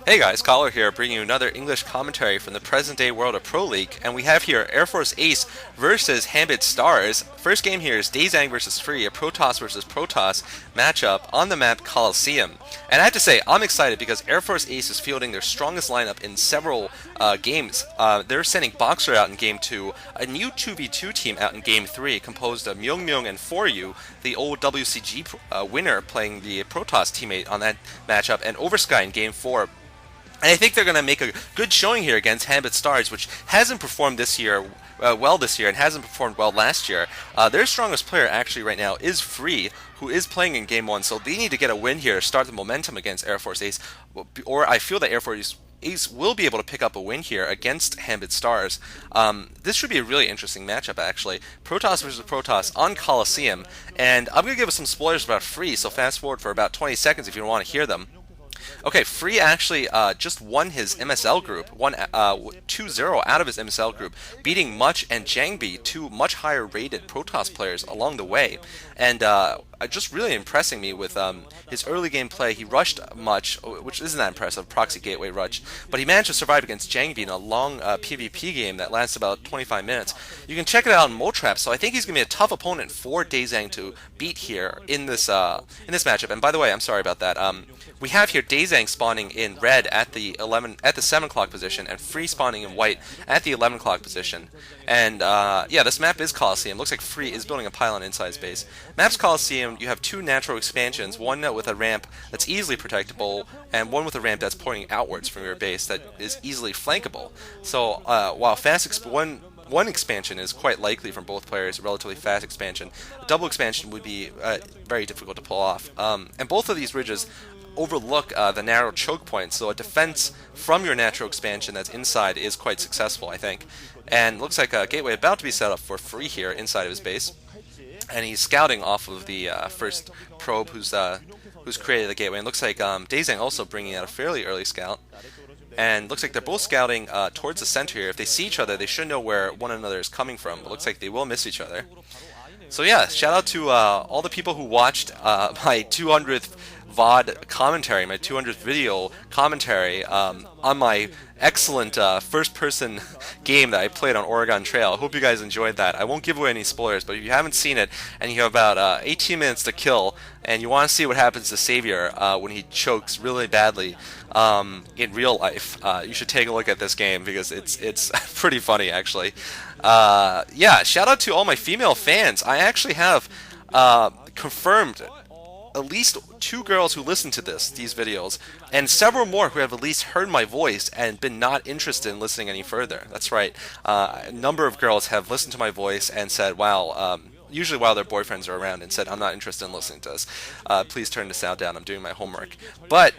Hey guys, Caller here, bringing you another English commentary from the present-day world of Pro League, and we have here Air Force ACE versus Hanbit Stars. First game here is Daezang versus Free, a Protoss versus Protoss matchup on the map Colosseum. And I have to say, I'm excited because Air Force ACE is fielding their strongest lineup in several games. They're sending Boxer out in Game 2, a new 2v2 team out in Game 3, composed of MuMyung and Foru, the old WCG winner, playing the Protoss teammate on that matchup, and Oversky in Game 4. And I think they're going to make a good showing here against Hanbit Stars, which hasn't performed this year well this year and hasn't performed well last year. Their strongest player actually right now is Free, who is playing in Game 1, so they need to get a win here to start the momentum against Air Force ACE, or I feel that Air Force ACE will be able to pick up a win here against Hanbit Stars. This should be a really interesting matchup, actually. Protoss versus Protoss on Colosseum, and I'm going to give us some spoilers about Free, so fast forward for about 20 seconds if you want to hear them. Okay, Free actually just won his MSL group, won 2-0 out of his MSL group, beating Much and Jangbi, two much higher rated Protoss players along the way. And just really impressing me with his early game play. He rushed Much, which isn't that impressive, proxy gateway rush, but he managed to survive against Jangbi in a long PvP game that lasted about 25 minutes. You can check it out on Motrap, so I think he's going to be a tough opponent for Daezang to beat here in this matchup. And by the way, I'm sorry about that. We have here Daezang spawning in red at the 7 o'clock position, and Free spawning in white at the 11 o'clock position. And yeah, this map is Colosseum. Looks like Free is building a pylon inside his base. Map's Colosseum. You have two natural expansions, one with a ramp that's easily protectable, and one with a ramp that's pointing outwards from your base that is easily flankable. So while one expansion is quite likely from both players, a relatively fast expansion, a double expansion would be very difficult to pull off. And both of these ridges overlook the narrow choke points, so a defense from your natural expansion that's inside is quite successful, I think. And looks like a gateway about to be set up for Free here inside of his base, and he's scouting off of the first probe who's created the gateway. And looks like Daezang also bringing out a fairly early scout. And looks like they're both scouting towards the center here. If they see each other, they should know where one another is coming from. But looks like they will miss each other. So yeah, shout out to all the people who watched my 200th VOD commentary, my 200th video commentary on my excellent first-person game that I played on Oregon Trail. I hope you guys enjoyed that. I won't give away any spoilers, but if you haven't seen it and you have about 18 minutes to kill and you want to see what happens to Savior when he chokes really badly in real life, you should take a look at this game because it's pretty funny, actually. Yeah, shout out to all my female fans. I actually have confirmed at least 2 girls who listen to these videos, and several more who have at least heard my voice and been not interested in listening any further. That's right. A number of girls have listened to my voice and said, wow, usually while their boyfriends are around, and said, I'm not interested in listening to this. Please turn the sound down. I'm doing my homework. But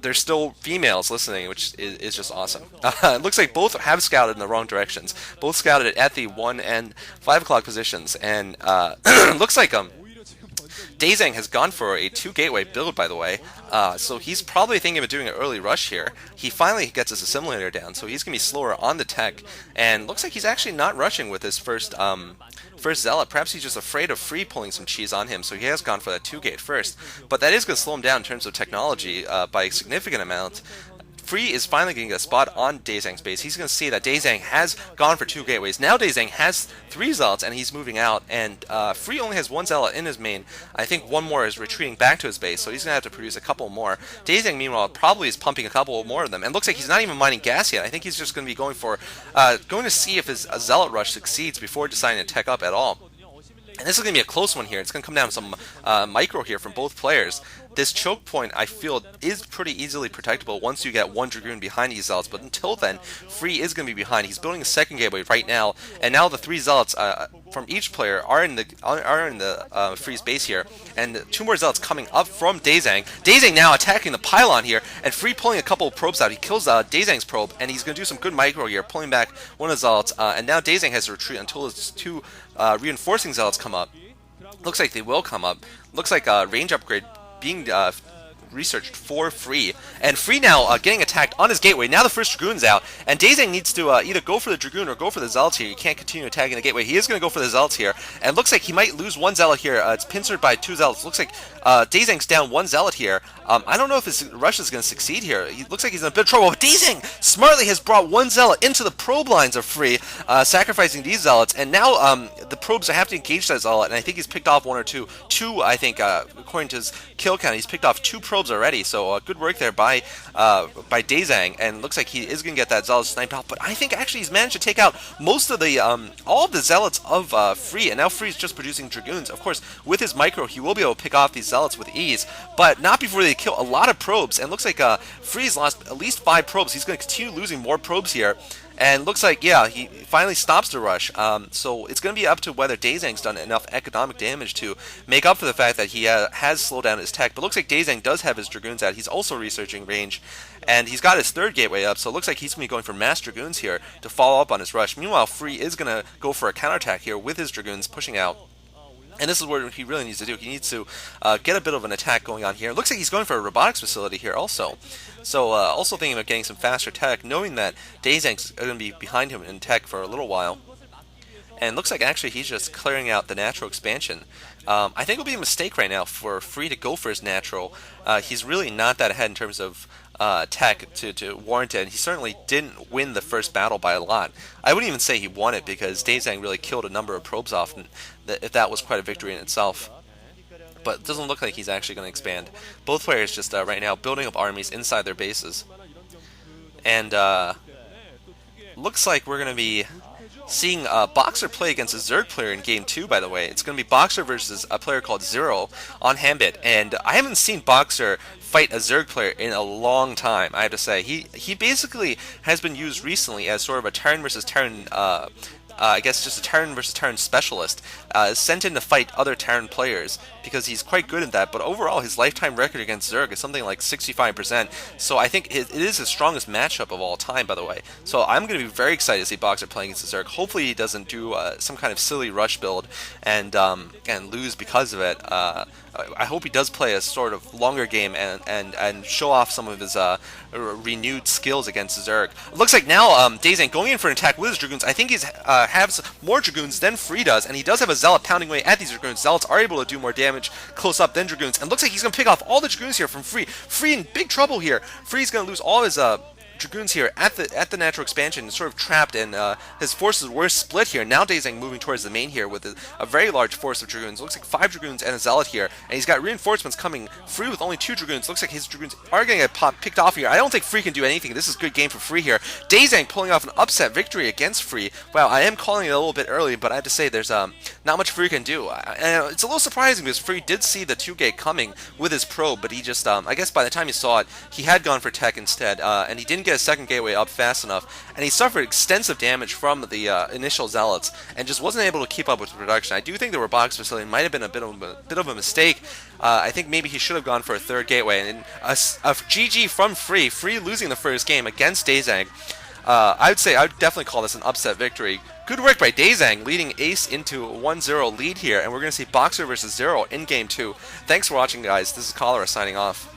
there's still females listening, which is just awesome. It looks like both have scouted in the wrong directions. Both scouted at the 1 and 5 o'clock positions, and looks like Daezang has gone for a 2 gateway build, by the way, so he's probably thinking of doing an early rush here. He finally gets his assimilator down, so he's going to be slower on the tech, and looks like he's actually not rushing with his first Zealot. Perhaps he's just afraid of Free pulling some cheese on him, so he has gone for that 2 gate first, but that is going to slow him down in terms of technology by a significant amount. Free is finally getting a spot on Daezang's base. He's going to see that Daezang has gone for 2 gateways. Now Daezang has 3 zealots and he's moving out, and Free only has 1 zealot in his main. I think one more is retreating back to his base, so he's going to have to produce a couple more. Daezang, meanwhile, probably is pumping a couple more of them, and looks like he's not even mining gas yet. I think he's just going to be going to see if his zealot rush succeeds before deciding to tech up at all. And this is going to be a close one here. It's going to come down to some micro here from both players. This choke point, I feel, is pretty easily protectable once you get 1 Dragoon behind these Zealots, but until then, Free is going to be behind. He's building a 2nd gateway right now, and now the 3 Zealots from each player are in the Free's base here, and 2 more Zealots coming up from Daezang. Daezang now attacking the pylon here, and Free pulling a couple of probes out. He kills Daezang's probe, and he's going to do some good micro here, pulling back one of the Zealots, and now Daezang has to retreat until his 2 reinforcing Zealots come up. Looks like they will come up. Looks like a range upgrade being researched for Free, and Free now getting attacked on his gateway. Now the first Dragoon's out, and Daezang needs to either go for the Dragoon or go for the Zealots here. You can't continue attacking the gateway. He is going to go for the Zealots here, and looks like he might lose 1 Zealot here. It's pincered by 2 Zealots. Looks like Daezang's down 1 Zealot here. I don't know if his rush is going to succeed here. He looks like he's in a bit of trouble. But Daezang smartly has brought one zealot into the probe lines of Free, sacrificing these zealots, and now the probes have to engage that zealot, and I think he's picked off one or two. I think, according to his kill count, he's picked off 2 probes already, so good work there by Daezang, and looks like he is going to get that zealot sniped out, but I think actually he's managed to take out most of the, all of the zealots of Free, and now Free is just producing Dragoons. Of course, with his micro, he will be able to pick off these zealots with ease, but not before they kill a lot of probes, and looks like Free's lost at least 5 probes. He's going to continue losing more probes here, and looks like, yeah, he finally stops the rush. So it's going to be up to whether Daezang's done enough economic damage to make up for the fact that he has slowed down his tech. But looks like Daezang does have his Dragoons out. He's also researching range, and he's got his 3rd gateway up, so it looks like he's going to be going for mass Dragoons here to follow up on his rush. Meanwhile, Free is going to go for a counterattack here with his Dragoons pushing out. And this is what he really needs to do. He needs to get a bit of an attack going on here. It looks like he's going for a robotics facility here also. So also thinking about getting some faster tech, knowing that Daezang's going to be behind him in tech for a little while. And looks like actually he's just clearing out the natural expansion. I think it will be a mistake right now for Free to go for his natural. He's really not that ahead in terms of tech to warrant it, and he certainly didn't win the first battle by a lot. I wouldn't even say he won it, because Daezang really killed a number of probes off, and if that was quite a victory in itself. But it doesn't look like he's actually going to expand. Both players just right now building up armies inside their bases. And looks like we're going to be seeing Boxer play against a Zerg player in Game 2, by the way. It's going to be Boxer versus a player called Zero on Hanbit, and I haven't seen Boxer fight a Zerg player in a long time, I have to say. He basically has been used recently as sort of a Terran versus Terran, I guess just a Terran versus Terran specialist, sent in to fight other Terran players, because he's quite good at that, but overall his lifetime record against Zerg is something like 65%, so I think it is his strongest matchup of all time, by the way. So I'm going to be very excited to see Boxer playing against Zerg. Hopefully he doesn't do some kind of silly rush build and lose because of it. I hope he does play a sort of longer game and show off some of his renewed skills against Zerg. It looks like now Daezang going in for an attack with his Dragoons. I think he has more Dragoons than Free does, and he does have a Zealot pounding away at these Dragoons. Zealots are able to do more damage close up than Dragoons, and looks like he's going to pick off all the Dragoons here from Free. Free in big trouble here. Free's going to lose all his Dragoons here at the natural expansion, sort of trapped, and his forces were split here. Now Daezang moving towards the main here with a very large force of Dragoons. Looks like 5 Dragoons and a Zealot here, and he's got reinforcements coming. Free with only 2 Dragoons. Looks like his Dragoons are going to get picked off here. I don't think Free can do anything. This is a good game for Free here. Daezang pulling off an upset victory against Free. Wow, I am calling it a little bit early, but I have to say there's not much Free can do. And it's a little surprising because Free did see the 2-gate coming with his probe, but he just, I guess by the time he saw it, he had gone for tech instead, and he didn't get a second gateway up fast enough, and he suffered extensive damage from the initial Zealots, and just wasn't able to keep up with the production. I do think the robotics facility might have been a bit of a mistake. I think maybe he should have gone for a 3rd gateway, and a GG from Free losing the first game against Daezang. I would definitely call this an upset victory. Good work by Daezang, leading Ace into a 1-0 lead here, and we're going to see Boxer versus Zero in Game 2. Thanks for watching, guys. This is Cholera signing off.